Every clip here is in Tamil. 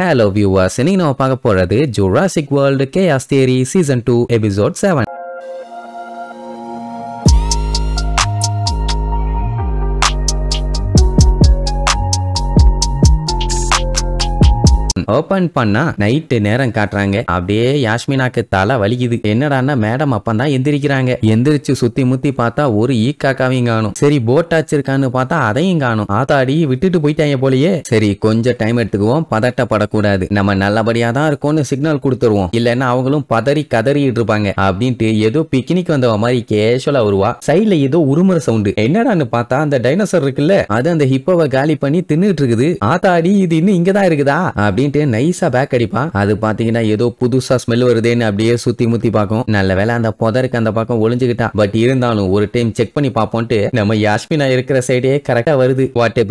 Hello viewers, இன்னைக்கு நம்ம பார்க்க போறது Jurassic World Chaos Theory Season 2 Episode 7. Open பண்ணா நைட்டு நேரம் காட்டுறாங்க. அப்படியே யாஸ்மினாக்கு தலை வலிக்குது. என்னடான்னா மேடம் அப்பதான் எந்திரிக்கிறாங்க. எந்திரிச்சு சுத்தி முத்தி பார்த்தா ஒரு ஈக்காக்காவையும் காணும். சரி போட் ஆச்சிருக்கான்னு பார்த்தா அதையும் காணும். ஆத்தாடி விட்டுட்டு போயிட்டாங்க போலயே. சரி கொஞ்சம் டைம் எடுத்துக்குவோம், பதட்டப்படக்கூடாது, நம்ம நல்லபடியா தான் இருக்கோம்னு சிக்னல் கொடுத்துருவோம், இல்லைன்னா அவங்களும் பதறி கதறிட்டு இருப்பாங்க அப்படின்ட்டு ஏதோ பிக்னிக் வந்தவ மாதிரி கேஷுவலா வருவா. சைட்ல ஏதோ உருமுறை சவுண்டு. என்னடான்னு பார்த்தா அந்த டைனோசர் இருக்குல்ல, அது அந்த ஹிப்போவை காலி பண்ணி தின்னுட்டு இருக்குது. ஆத்தாடி இது இன்னும் இங்கதான் இருக்குதா அப்படின்ட்டு நைஸா பேக் அடிப்பான். அது பாத்தீங்கன்னா ஏதோ புதுசா ஸ்மெல் வருதுன்னு அப்படியே சுத்தி முத்தி பார்க்கும். நல்ல வேலை அந்த புதருக்கு அந்த பக்கம் ஒளிஞ்சுக்கிட்டா. பட் இருந்தாலும் ஒரு டைம் செக் பண்ணி பார்ப்போம்ட்டு நம்ம யாஸ்மினா இருக்கிற சைடே கரெக்டா வருது. வாட்டை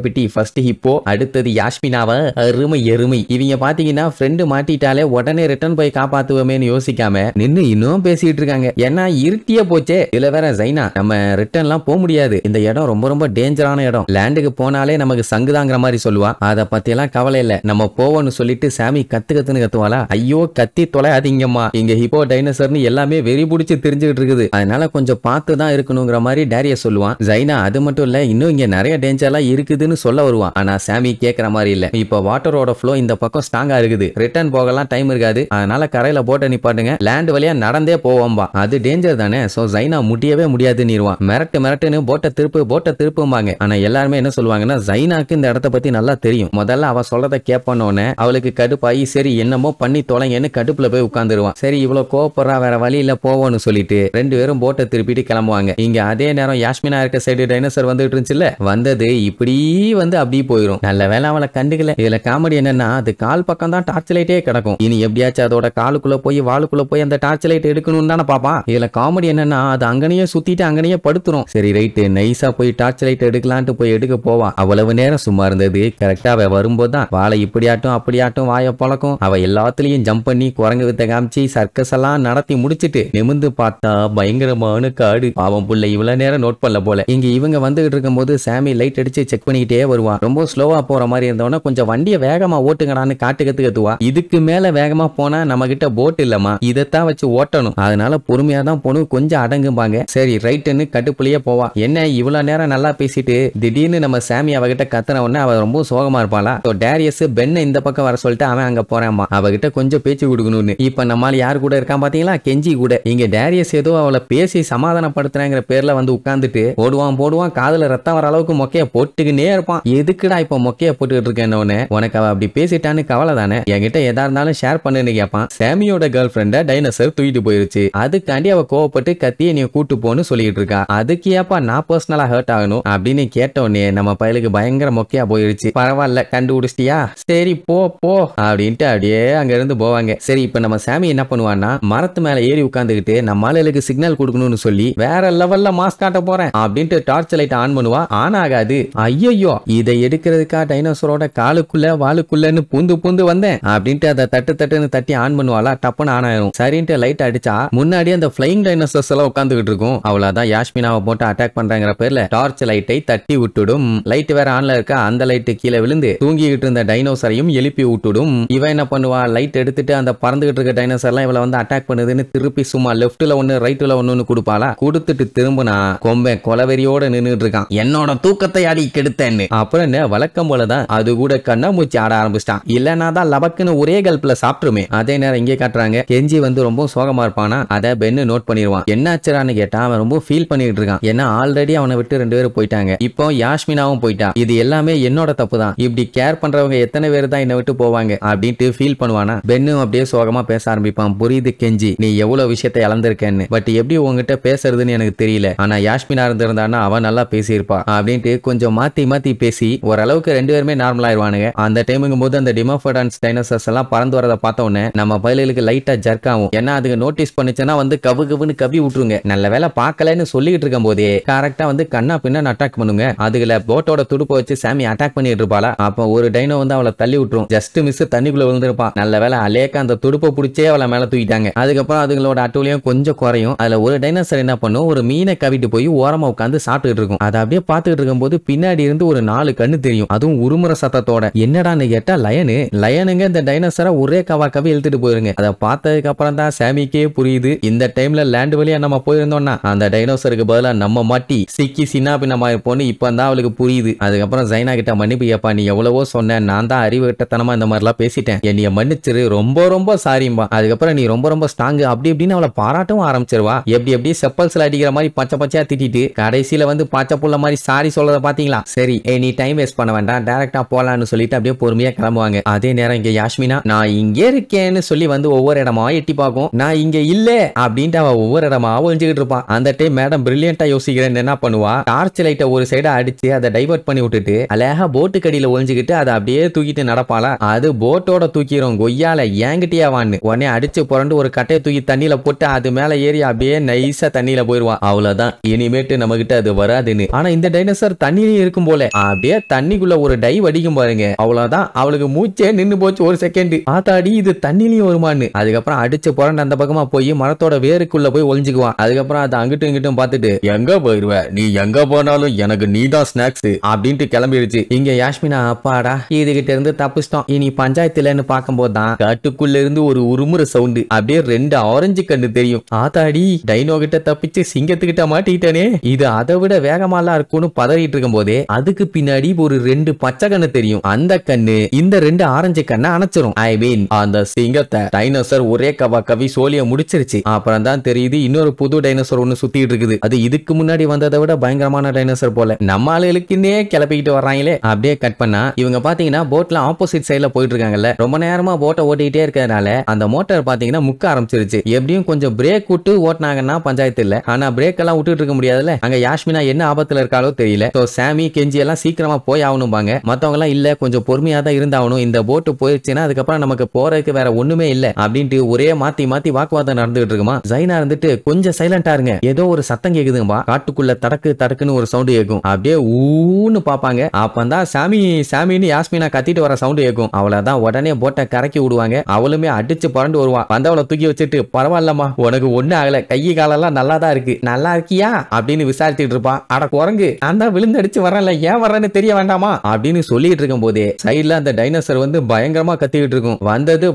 பிட்டி ஃபர்ஸ்ட் ஹிப்போ, அடுத்தது யாஸ்மினாவ அருமை எருமை. இவங்க பாத்தீங்கன்னா ஃப்ரெண்டு மாட்டிட்டாலே உடனே ரிட்டர்ன் போய் காப்பாத்துவோமேன்னு யோசிக்காம நின்னு இன்னும் பேசிட்டு இருக்காங்க. ஏன்னா இருட்டியே போச்சே. இதுல வேற ஜைனா நம்ம ரிட்டர்ன்லாம் போக முடியாது, இந்த இடம் ரொம்ப ரொம்ப டேஞ்சரான இடம், லேண்டுக்கு போனாலே நமக்கு சங்குதாங்கிற மாதிரி சொல்லுவா. அதை பத்தி எல்லாம் கவலை இல்ல, நம்ம போவோம்னு சொல்லிட்டு சாமி கத்துன்னு கத்துவாளா. ஐயோ கத்தி தொலையாதீங்கம்மா, இங்க ஹிப்போ டைனோசர்னு எல்லாமே வெறி பிடிச்சி தெரிஞ்சுக்கிட்டு இருக்குது, அதனால கொஞ்சம் பார்த்து தான் இருக்கணுங்கிற மாதிரி டேரிய சொல்லுவான். ஜைனா அது மட்டும் இல்ல, இன்னும் இங்க நிறைய டேஞ்சர்லாம் இருக்குதுன்னு சொல்ல வருவான். ஆனா சாமி கேட்கற மாதிரி இல்ல. இப்ப வாட்டரோட ஃப்ளோ இந்த பக்கம் ஸ்ட்ராங்கா இருக்குது, ரிட்டர்ன் போகலாம் டைம் இருக்காது, அதனால கரையில போட்ட நிப்பாட்டுங்க, லேண்ட் வழியா நடந்தே போவோம்பா, அது டேஞ்சர் தானே. சோ ஜைனா முடியவே முடியாதுன்னு மிரட்டுன்னு போட்டை திருப்பும்பாங்க. ஆனா எல்லாருமே என்ன சொல்லுவாங்கன்னா, ஜைனாக்கு இந்த இடத்த பத்தி நல்லா தெரியும், முதல்ல அவ சொல்றத கேட்பனோன்னு அவளுக்கு கடுப்பாயி சரி என்னமோ பண்ணி தொலைங்கன்னு கடுப்புல போய் உட்கார்ந்துருவான். சரி இவ்வளவு கோபப்படுறா, வேற வழியில போவோம்னு சொல்லிட்டு ரெண்டு பேரும் போட்டை திருப்பிட்டு கிளம்புவாங்க. இங்க அதே நேரம் யாஸ்மினா இருக்க சைடு டைனோசர் வந்துட்டு இருந்துச்சுல்ல, வந்தது இப்படி வந்து அப்படி போயிடும். நல்ல வேலை அவளை கண்டுக்கல. இதுல காமெடி என்னன்னா, அது கால் பக்கம் தான் டார்ச் லைட்டே கிடக்கும். இனி எப்படியாச்சும் அதோட காலுக்குள்ள போய் வாளுக்குள்ள போய் அந்த டார்ச் லைட் எடுக்கணும்னு தானே பாப்பான். இதுல காமெடி என்னன்னா, அது அங்கனையே சுத்திட்டு அங்கனையே படுத்துரும். சரி ரைட்டு நைஸா போய் டார்ச் லைட் எடுக்கலான்ட்டு போய் எடுக்க போவா. அவ்வளவு நேரம் சும்மா இருந்தது. கரெக்டா அவ வரும்போது தான் வாழை இப்படியாட்டும் அப்படியாட்டும் வாய பழக்கம். அவ எல்லாத்துலயும் ஜம்ப் பண்ணி குரங்கு வித்த காமிச்சு சர்க்கஸ் எல்லாம் நடத்தி முடிச்சிட்டு நிமிந்து பார்த்தா பயங்கரமான காடு. பாவம் புள்ள இவ்வளவு நேரம் நோட் பண்ணல போல. இங்க இவங்க வந்துகிட்டு இருக்கும் போது சாமி லைட் அடிச்சு செக் பண்ணிக்கிட்டே வருவான். ரொம்ப ஸ்லோவா போற மாதிரி இருந்தவன கொஞ்சம் வண்டியை வேகமா ஓட்டுங்கடான்னு கத்துவா. இதுக்கு மேல வேகமா போனா நம்ம கிட்ட போட் இல்லமா, இதைத்தான் வச்சு ஓட்டணும், அதனால பொறுமையா தான் போகணும், கொஞ்சம் அடங்கும்பாங்க. சரி ரைட்டுன்னு கட்டுப்புள்ளியே போவா. என்ன இவ்வளவு நேரம் நல்லா பேசிட்டு திடீர்னு நம்ம சாமி அவகிட்ட கத்துன உடனே அவ ரொம்ப சோகமா இருப்பாளா. டேரியஸ் பென்னை இந்த பக்கம் வர சொல்லிட்டு அவன் அங்க போறான்மா, அவகிட்ட கொஞ்சம் பேச்சு கொடுக்கணும்னு. இப்ப நம்மால யாரு கூட இருக்கான் பாத்தீங்களா, கெஞ்சி கூட. இங்க டேரியஸ் ஏதோ அவளை பேசி சமாதானப்படுத்துறேங்கிற பேர்ல வந்து உட்கார்ந்துட்டு போடுவான் காதுல ரத்தம் வர அளவுக்கு மொக்கைய போட்டுக்கினே இருப்பான். எதுக்குடா இப்ப மொக்கைய போட்டுக்கிட்டு இருக்கேன்னு, உனக்கு அவ அப்படி பேசிட்டான்னு கவலை தானே, என்கிட்ட எதா இருந்தாலும் ஷேர் பண்ணுன்னு கேட்பான். சாமியோட கேர்ள் ஃபிரெண்ட டைனோசர் தூக்கிட்டு போயிருச்சு, அதுக்காண்டி அவ கோவப்பட்டு கத்திய நீ கூட்டு போன்னு சொல்லிட்டு இருக்கா. அதுக்கு ஏப்பா நான் பர்சனலா ஹர்ட் ஆகணும் அப்படின்னு கேட்டோன்னே நம்ம பயலுக்கு பயங்கர மொக்கையா போயிருச்சு. பரவாயில்ல கண்டுபிடிச்சிட்டியா, சரி போ அப்படின்ட்டு அப்படியே அங்க இருந்து போவாங்க. சரி இப்ப நம்ம சாமி என்ன பண்ணுவான்னா, மரத்து மேல ஏறி உட்கார்ந்துகிட்டு நம்ம ஆளுக்கு சிக்னல் கொடுக்கணும்னு சொல்லி வேற லெவல்ல மாஸ் காட்ட போறேன் அப்படின்ட்டு டார்ச் லைட் ஆன் பண்ணுவா. ஆன் ஆகாது. ஐயோ இதை எடுக்கிறதுக்கா டைனோசரோட காலுக்குள்ள வாளுக்குள்ளன்னு பூந்து வந்தேன் அப்படின்ட்டு அதை தட்டுன்னு தட்டி ஆன் பண்ணுவாளா. டப்புன்னு ஆன் ஆயிரும். சரின்ட்டு லைட் அடிச்சா முன்னாடி அந்த பிளைங் டைனோசர்ஸ் எல்லாம் உட்காந்துக்கிட்டு இருக்கும். அவ்வளவுதான் யாஸ்மினாவை போட்டு அட்டாக் பண்றாங்கிற பேர்ல டார்ச் லைட்டை தட்டி விட்டுடும். லைட் வேற ஆன்ல இருக்கா, அந்த லைட் கீழே விழுந்து தூங்கிக்கிட்டு இருந்த டைனோசரையும் எழுப்பி விட்டுடும். இவன் என்ன பண்ணுவா, லைட் எடுத்துட்டு அந்த பறந்துகிட்டு இருக்க டைனோசர்லாம் இவளை வந்து அட்டாக் பண்ணுதுன்னு திருப்பி சும்மா லெஃப்ட்ல ஒன்னு ரைட்ல ஒன்னு கொடுப்பாளா. கொடுத்துட்டு திரும்பினா கொம்பன் கொலவெறியோட நின்றுட்டு இருக்கான். என்னோட தூக்கத்தை ஆடி கெடுத்தேன்னு. அப்புறம் என்ன வழக்கம் போலதான் அது கூட கண்ணாமூச்சி ஆட ஆரம்பிச்சிட்டான். இல்லைன்னா தான் லபக்குன்னு ஒரே கல்ப்ல சாப்பிட்டுருமே. அதே நேரம் இங்கே காட்டுறாங்க, கெஞ்சி வந்து ரொம்ப சோகமா இருப்பானா. அதை பென்னு நோட் பண்ணிடுவான். என்னாச்சுரான்னு கேட்டா அவன் ரொம்ப ஃபீல் பண்ணிட்டு இருக்கான். ஏன்னா ஆல்ரெடி அவனை விட்டு ரெண்டு பேரும் போயிட்டாங்க, இப்போ யாஸ்மினாவும் போயிட்டா. இது எல்லாமே என்னோட தப்பு தான், இப்படி கேர் பண்றவங்க எத்தனை பேர் தான் என்னை விட்டு போவாங்க அப்படின்ட்டு ஃபீல் பண்ணுவானா. பென்னும் அப்படியே சோகமா பேச ஆரம்பிப்பான். புரியுது கெஞ்சி, நீ எவ்வளவு விஷயத்தை இழந்திருக்கேன்னு, பட் எப்படி உங்ககிட்ட பேசுறதுன்னு எனக்கு தெரியல, ஆனா யாஸ்மினா இருந்திருந்தானா அவன் நல்லா பேசியிருப்பா அப்படின்ட்டு கொஞ்சம் மாத்தி பேசி ஓரளவுக்கு ரெண்டு பேருமே நார்மல் ஆயிடுவானுங்க. அந்த டைமுங்கும் போது அந்த டிமோஃபோடான்ஸ் டைனோசர்ஸ் எல்லாம் பறந்து வரதை பார்த்த உடனே நம்ம பயலுக்கு லைட்டா ஜர்க் ஆகும். ஏன்னா அதுக்கு நோட்டீஸ் பண்ணிச்சுன்னா வந்து கவுன்னு கவி விட்டுருங்க. நல்ல வேலை பார்க்கலன்னு சொல்லிட்டு இருக்கும் போதே கரெக்டா வந்து கண்ணா பின்ன அட்டாக் பண்ணுங்க. அதுல போட்டோட துடுப்பை வச்சு சாமி அட்டாக் பண்ணிட்டு இருப்பாளா. அப்ப ஒரு டைனோ வந்து அவளை தள்ளி தள்ளி விட்டுரும். ஜஸ்ட் மிஸ் தண்ணிக்குள்ள விழுந்திருப்பான். நல்ல வேலை அலேக்கா அந்த துடுப்பை பிடிச்சே அவளை மேல தூக்கிட்டாங்க. அதுக்கப்புறம் அதுங்களோட அட்டூழியம் கொஞ்சம் குறையும். அதுல ஒரு டைனோசர் என்ன பண்ணும், ஒரு மீனை கவிட்டு போய் ஓரமா உட்காந்து சாப்பிட்டுட்டு இருக்கும். அதை அப்படியே பார்த்துட்டு இருக்கும் போது பின்னாடி இருந்து ஒரு 4 கண்ணு தெரியும். அதுவும் உருமுற சத்தத்தோட. என்னடான்னு கேட்டா லயனுங்க இந்த டைனோசரை ஒரே கவி இழுத்துட்டு போயிருங்க. அதை பார்த்ததுக்கு அப்புறம் தான் சாமிக்கே புரியுது, இந்த டைம்ல லேண்ட் வழியா நம்ம போயிருந்தோம்னா அந்த டைனோசருக்கு பதிலா நம்ம மாட்டி சிக்கி சின்ன பின்னமா இருப்போம்னு இப்பதான் அவளுக்கு புரியுது. அதுக்கப்புறம் ஜைனா கிட்ட மன்னிப்பு கேப்பா, நீ எவ்வளவோ சொன்ன, நான் தான் அறிவு கிட்டத்தனமா இந்த மாதிரிலாம் பேசிட்டேன், என்னைய மன்னிச்சிரு, ரொம்ப ரொம்ப சாரிம்பா. அதுக்கப்புறம் நீ ரொம்ப ரொம்ப ஸ்ட்ராங் அப்படி இப்படின்னு அவளை பாராட்டவும் ஆரம்பிச்சிருவா. எப்படி செப்பல்ஸ்ல அடிக்கிற மாதிரி பச்சையா திட்டிட்டு கடைசியில வந்து பச்சை புள்ள மாதிரி சாரி சொல்றத பாத்தீங்களா. சரி நீ டைம் வேஸ்ட் பண்ண வேண்டாம், டைரக்டா போலான்னு சொல்லிட்டு அப்படியே பொறுமையா கிளம்புவாங்க. அதே நேரம் இங்க யாஸ்மினா நான் இங்கே இருக்கேன்னு சொல்லி வந்து ஒவ்வொரு இடமா எட்டி பார்க்கும். நான் இங்க இல்ல அப்படின்ட்டு அவ ஒவ்வொரு இடமா ஒழிஞ்சுக்கிட்டு இருப்பான். அந்த டைம் மேடம் பிரில்லியண்டா யோசிக்கிறேன்னு என்ன பண்ணுவா, டார்ச் லைட்டை ஒரு சைடா அடிச்சு அதை டைவர்ட் பண்ணி விட்டுட்டு அழகா போட்டு கடியில ஒழிஞ்சுக்கிட்டு அதை அப்படியே தூக்கிட்டு நடப்பாளா. அது போட்டோட தூக்கிரும். கொய்யால ஏங்கிட்டியா வான்னு உடனே அடிச்சு புரண்டு ஒரு கட்டையை தூக்கி தண்ணியில போட்டு அது மேல ஏறி அப்படியே நைஸா தண்ணியில போயிருவா. அவ்வளவுதான், இனிமேட்டு நம்ம கிட்ட அது வராதுன்னு. ஆனா இந்த டைனோசர் தண்ணியிலே இருக்கும் போல அப்படியே தண்ணிக்குள்ள ஒரு டைவ் அடிக்கும் பாருங்க. அவ்வளவுதான், அவளுக்கு மூச்சே நின்னு போச்சு ஒரு செகண்ட். ஆத்தாடி இது தண்ணிலையும் வருமானு. அதுக்கப்புறம் அடிச்சு புரண்டு அந்த பக்கமா போய் மரத்தோட வேருக்குள்ள போய் ஒளிஞ்சுக்குவான். அதுக்கப்புறம் அது அங்கிட்டும் இங்கிட்டும் பார்த்துட்டு எங்க போயிருவ நீ, எங்க போனாலும் எனக்கு நீதான் ஸ்நாக்ஸ் அப்படின்ட்டு கிளம்பிடுச்சு. இங்க யாஸ்மினா அப்பாடா இதுகிட்ட இருந்து தப்பிச்சிட்டோம், இனி பஞ்சாயத்துலன்னு பார்க்கும்போது தான் காட்டுக்குள்ள இருந்து ஒரு உருமுற சவுண்டு, அப்படியே 2 ஆரஞ்சு கண்ணு தெரியும். ஆத்தாடி டைனோ கிட்ட தப்பிச்சு சிங்கத்துக்கிட்ட மாட்டிட்டனே, இது அதை விட வேகமாலாம் இருக்கும்னு பதறிட்டு இருக்கும் போதே அதுக்கு பின்னாடி ஒரு 2 பச்சை கண்ணு தெரியும். அந்த கண்ணு இந்த 2 ஆரஞ்சு கண்ணை அணைச்சிரும். ஐ மீன் அந்த சிங்கத்தை டைனோசர் ஒரே கவி சோழிய முடிச்சிருச்சு. அப்புறம் தான் தெரியுது இன்னொரு புது டைனோசர் ஒண்ணு சுத்திட்டு இருக்குது. அது இதுக்கு முன்னாடி வந்ததை விட பயங்கரமான டைனோசர் போல. நம்ம ஆளுகளுக்குன்னே கிளப்பிக்கிட்டு வர்றாங்களே. அப்படியே கட் பண்ணா இவங்க பாத்தீங்கன்னா போட்ல ஆப்போசிட் சைட்ல போயிட்டு இருக்காங்கல்ல, ரொம்ப நேரமா போட்டை ஓட்டிக்கிட்டே இருக்கிறதுனால அந்த மோட்டார் பாத்தீங்கன்னா முக்க ஆரம்பிச்சிருச்சு. எப்படியும் கொஞ்சம் பிரேக் விட்டு ஓட்டினாங்கன்னா பஞ்சாயத்து இல்ல, ஆனா பிரேக் எல்லாம் விட்டுட்டு இருக்க முடியாதுல்ல. அங்க யாஸ்மினா என்ன ஆபத்துல இருக்காளோ தெரியல. சாமி கெஞ்சி எல்லாம் சீக்கிரமா போய் ஆகணும்பாங்க. மத்தவங்க எல்லாம் இல்ல கொஞ்சம் பொறுமையா தான் இருந்தாகணும், இந்த போட்டு போயிடுச்சுன்னா அதுக்கப்புறம் நமக்கு போறதுக்கு வேற ஒண்ணுமே இல்ல அப்படின்ட்டு ஒரே மாத்தி வாக்குவாதம் நடந்துகிட்டு இருக்குமா. ஜைனா இருந்துட்டு கொஞ்சம் சைலண்டா இருங்க, ஏதோ ஒரு சத்தம் கேக்குதுங்கப்பா. காட்டுக்குள்ள தடக்குன்னு ஒரு சவுண்ட் கேட்கும். அப்படியே ஊன்னு பாப்பாங்க. அப்பந்தான் சாமின்னு யாஸ்மினா கத்திட்டு வர சவுண்ட் கேட்கும். அவ்வளவுதான், உடனே போட்டை கரைக்கி விடுவாங்க. அவளுமே அடிச்சு பறந்து வருவா. வந்தவளை தூக்கி வச்சுட்டு பரவாயில்லம்மா உனக்கு ஒண்ணு ஆகல, கை காலெல்லாம் நல்லா தான் இருக்கு, நல்லா இருக்கியா அப்படின்னு விசாரிச்சுட்டு இருப்பா. அட குரங்கு நான் தான் விழுந்தடிச்சு வரல, ஏன் வர்றேன்னு தெரிய வேண்டாமா அப்படின்னு சொல்லிட்டு இருக்கும் போதே சைட்ல அந்த டைனோசர் வந்து பயங்கரமா கத்திக்கிட்டு இருக்கும்.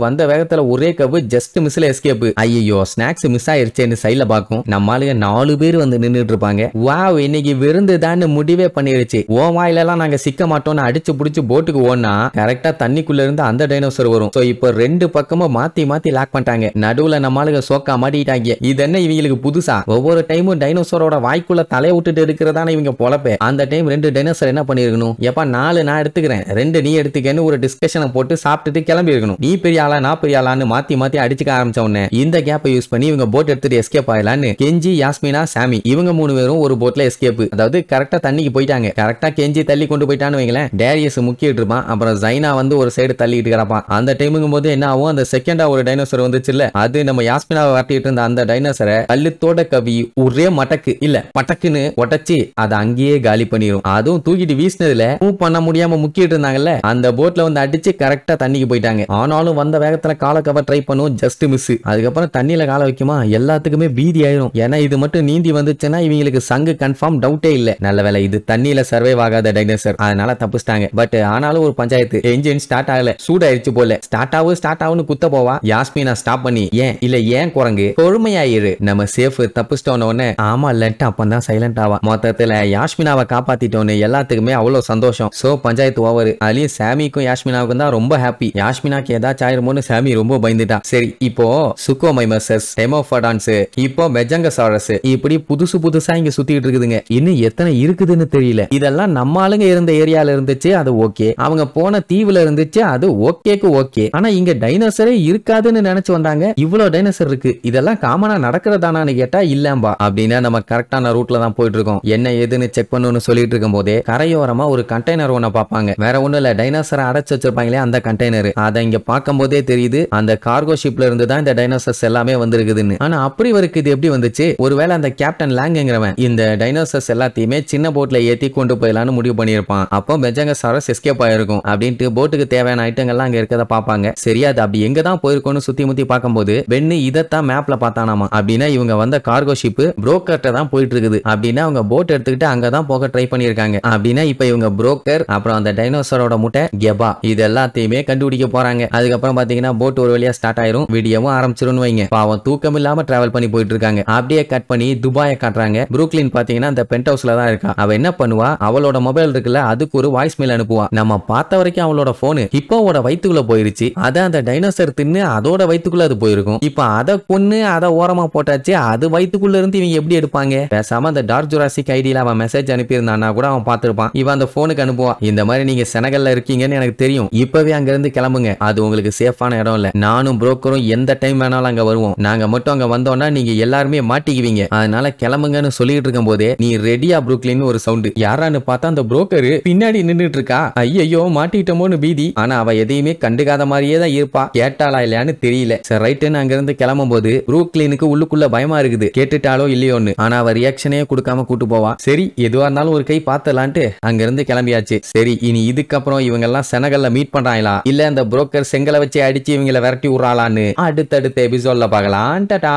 வந்த வேகத்துல ஒரே கவு ஜஸ்ட் மிஸ்ல எஸ்கேப். ஐயோ ஸ்நாக்ஸ் மிஸ் ஆயிருச்சேன்னு சைட்ல பாக்கும். நம்மளுக்கு 4 பேர் வந்து நின்னுட்டு இருப்பாங்க. வாவ் இன்னைக்கு விருந்து தான் முடிவே பண்ணிருச்சு, ஓ வாயில எல்லாம் நாங்க சிக்க மாட்டோம்னு அடிச்சு புடிச்சு போட்டுக்கு ஓடனா கரெக்டா தண்ணிக்குள்ள இருந்து அந்த டைனோசர் வரும். சோ இப்போ 2 பக்கமும் மாத்தி லாக் பண்ணிட்டாங்க. நடுவுல நம்மளுக்கு சோக்கா மாட்டிட்டாங்க. இது என்ன இவங்களுக்கு புதுசா, ஒவ்வொரு டைமும் டைனோசரோட வாய்க்குள்ள தலைய விட்டுட்டு இருக்கிறதான இவங்க பொழப்பே. அந்த டைம் 2 டைனோசர் என்ன பண்ணிருக்கணும், எப்ப 4 நான் எடுத்துக்கிறேன் 2 நீ எடுத்துக்கன்னு ஒரு டிஸ்கஷனை போட்டு சாப்பிட்டுட்டு கிளம்பி இருக்கணும். நீ பெரிய ஆளா நான் பெரிய ஆளான்னு மாத்தி அடிச்சுக்க ஆரம்பிச்ச உடனே இந்த கேப்பை யூஸ் பண்ணி இவங்க போட் எடுத்துட்டு எஸ்கேப் ஆயிலான்னு கெஞ்சி யாஸ்மினா சாமி இவங்க 3 பேரும் ஒரு போட்ல எஸ்கேப். அதாவது கரெக்டா தண்ணிக்கு போயிட்டாங்க. கரெக்டா கெஞ்சி தள்ளி கொண்டு போயிட்டான்னு வைங்களேன். டேரியஸ் முக்கிட்டு இருப்பான். அப்புறம் ஜைனா வந்து ஒரு சைடு தள்ளிட்டு கிடப்பான். அந்த டைமுங்கும் போது என்ன ஆகும், அந்த செகண்டா ஒரு டைனோசர் வந்துச்சுல்ல, அது நம்ம யாஸ்மினாவை வரட்டிட்டு இருந்த அந்த டைனோசரை கல்லுத்தோட கவி ஒரே மடக்கு இல்ல பட்டக்குன்னு உடச்சி அதை அங்கேயே காலி பண்ணிரும். அதுவும் தூக்கிட்டு வீசினதுல மூவ் பண்ண முடியாம முக்கிட்டு இருந்தாங்கல்ல, அந்த போட்ல வந்து அடிச்சு கரெக்டா தண்ணிக்கு போயிட்டாங்க. ஆனாலும் வந்த வேகத்துல காலை கவர் ட்ரை பண்ணும், ஜஸ்ட் மிஸ். அதுக்கப்புறம் தண்ணியில கால வைக்குமா எல்லாத்துக்குமே பீதி ஆயிரும். ஏன்னா இது மட்டும் நீந்தி வந்துச்சுன்னா இவங்களுக்கு சங்கு கன்ஃபார்ம் டவுட்டே இல்ல. நல்ல வேலை இது தண்ணியில சர்வைவ் ஆகாத டைனோசர், அதனால தப்பிச்சிட்டாங்க. பட் ஆனாலும் ஒரு பஞ்சாயத்து, என்ஜின் ஸ்டார்ட் ஆகல, சூடாயிருச்சு போல. ஸ்டார்ட் ஆகுன்னு குத்த போவா. யாஸ்மினா ஸ்டாப் பண்ணி ஏன் குரங்கு பொறுமையாயிரு, நம்ம சேஃப் தப்பிச்சிட்டோன்னு. ஆமா இல்லன்ட்டு அப்பதான் சைலண்ட் ஆவா. மொத்தத்துல யாஸ்மினாவை காப்பாத்திட்டோன்னு எல்லாத்துக்குமே அவ்வளவு சந்தோஷம். So panchayat over. அதுலயும் சாமிக்கும் யாஸ்மினாவுக்கும் தான் ரொம்ப ஹாப்பி. யாஸ்மினாக்கு ஏதாச்சும் ஆயிருமோன்னு சாமி ரொம்ப பயந்துட்டா. சரி இப்போ சுக்கோமைமசஸ், டெமோஃபடான்ஸ், இப்போ மெஜங்கசாரஸ், இப்படி புதுசா இங்க சுத்திட்டு இருக்குதுங்க. இன்னும் எத்தனை இருக்குதுன்னு தெரியல. இதெல்லாம் நம்ம ஆளுங்க இருந்த ஏரியால இருந்துச்சு, அது ஓகே. அவங்க போன தீவுல இருந்துச்சு, அது ஓகே. ஆனா இங்க டைனோசரே இருக்காதுன்னு நினைச்சு வந்தாங்க. இவ்வளவு டைனோசர் இருக்கு, இதெல்லாம் காமனா நடக்கிறதானான்னு கேட்டா இல்லம்பா. அப்படின்னா நம்ம கரெக்டான ரூட்ல தான் போயிட்டு இருக்கோம். என்ன ஏதுன்னு செக் பண்ணணும்னு சொல்லிட்டு இருக்கும் போதே கரையோரமா ஒரு கண்டெய்னர் ஒண்ணு பாப்பாங்க. வேற ஒண்ணும் இல்ல, டைனோசரை அடைச்சு வச்சிருப்பாங்களே அந்த கண்டெய்னர். அதை இங்க பார்க்கும் போதே தெரியுது அந்த கார்கோ ஷிப்ல இருந்து தான் இந்த டைனோசர்ஸ் எல்லாமே வந்திருக்குதுன்னு. ஆனா அப்படி வரைக்கும் இது எப்படி வந்துச்சு, ஒருவேளை அந்த கேப்டன் லாங்கிறவன் இந்த டைனோசர்ஸ் எல்லாத்தையுமே சின்ன போட்ல ஏத்தி கொண்டு போயிடலான்னு முடிவு பண்ணியிருப்பான். அப்போ மெஜங்கசாரஸ் எஸ்கேப் ஆயிருக்கும் அப்படின்ட்டு போட்டுக்கு தேவையான ஐட்டங்கள்லாம் அங்க இருக்கத பாப்பாங்க. சரி அது அப்படி எங்க தான் போயிருக்கோன்னு சுத்தி முத்தி பார்க்கும்போது பென்னு இதத்தான் மேப்ல பார்த்தானாமா. அப்படின்னா இவங்க வந்த கார்கோ ஷிப் புரோக்கர்ட்ட தான் போயிட்டு இருக்குது. அப்படின்னா அவங்க போட் எடுத்துக்கிட்டு அங்கதான் போக ட்ரை பண்ணிருக்காங்க. அப்படின்னா இப்ப இவங்க புரோக்கர் அப்புறம் அந்த டைனோசரோட முட்டை கெபா இது எல்லாத்தையுமே கண்டுபிடிக்க போறாங்க. அதுக்கப்புறம் பாத்தீங்கன்னா போட் ஒரு வழியா ஸ்டார்ட் ஆயிரும், வீடியோவும் ஆரம்பிச்சிருன்னு வைங்க. பாவம் தூக்கம் இல்லாம டிராவல் பண்ணி போயிட்டு இருக்காங்க. அப்படியே கட் பண்ணி துபாயை காட்டுறாங்க. புரூக்லின் பாத்தீங்கன்னா அந்த பென்ட் ஹவுஸ்ல தான் இருக்கா. அவ என்ன பண்ணுவா, அவளோட மொபைல் இருக்குல்ல அதுக்கு ஒரு வாய்ஸ் மெயில் அனுப்புவா. நம்ம பார்த்த வரைக்கும் அவளோட போன் ஹிப்போவோட வயித்துக்குள்ள போயிருச்சு. அத அந்த டைனோசர் தின்னு அதோட வயித்துக்குள்ள அது போயிருக்கும். இப்ப அத கொன்னு அத ஓரமா போட்டாச்சு. அது வயித்துக்குள்ள இருந்து இவங்க எப்படி எடுப்பாங்க? பேசாம அந்த டார்க் ஜுராசிக் ஐடியில அவன் மெசேஜ் அனுப்பியிருந்தான்னா கூட அவன் பார்த்திருப்பான். இவன் அந்த போனுக்கு அனுப்புவா, இந்த மாதிரி நீங்க செனகல்ல இருக்கீங்கன்னு எனக்கு தெரியும், இப்பவே அங்க இருந்து கிளம்புங்க, அது உங்களுக்கு சேஃபான இடம் இல்ல. நானும் புரோக்கரும் எந்த டைம் வேணாலும் அங்க வருவோம். நாங்க மட்டும் அங்க வந்தோம்னா நீங்க எல்லாருமே மாட்டிக்குவீங்க. அதனால கிளம்புங்கன்னு சொல்லிட்டு இருக்கும் போதே நீ ரெடியா புரூக்லின் ஒரு சவுண்ட். யாரான்னு பார்த்தா அந்த புரோக்கர் பின்னாடி நின்னுட்டு இருக்கா. ஐயோ மாட்டிட்டோமோன்னு பீதி. ஆனா அவ எதையுமே கண்டுக்காத மாதிரியே தான் இருப்பா. கேட்டாளா இல்லையான்னு தெரியல. சரி ரைட்டுன்னு அங்க இருந்து கிளம்பும் போது புரூக்லினுக்கு உள்ளுக்குள்ள பயமா இருக்குது, கேட்டுட்டாலோ இல்லையோன்னு. ஆனா அவ ரியாக்ஷனே கொடுக்காம கூட்டு போவா. சரி எதுவா இருந்தாலும் ஒரு கை பார்த்தலான்ட்டு அங்க இருந்து கிளம்பியாச்சு. சரி இனி இதுக்கப்புறம் இவங்க எல்லாம் செனகல்ல மீட் பண்றாங்களா இல்ல அந்த புரோக்கர் செங்கலை வச்சு அடிச்சு இவங்களை விரட்டி விடுறாளான்னு அடுத்தடுத்த எபிசோட்ல பார்க்கலாம். டாடா.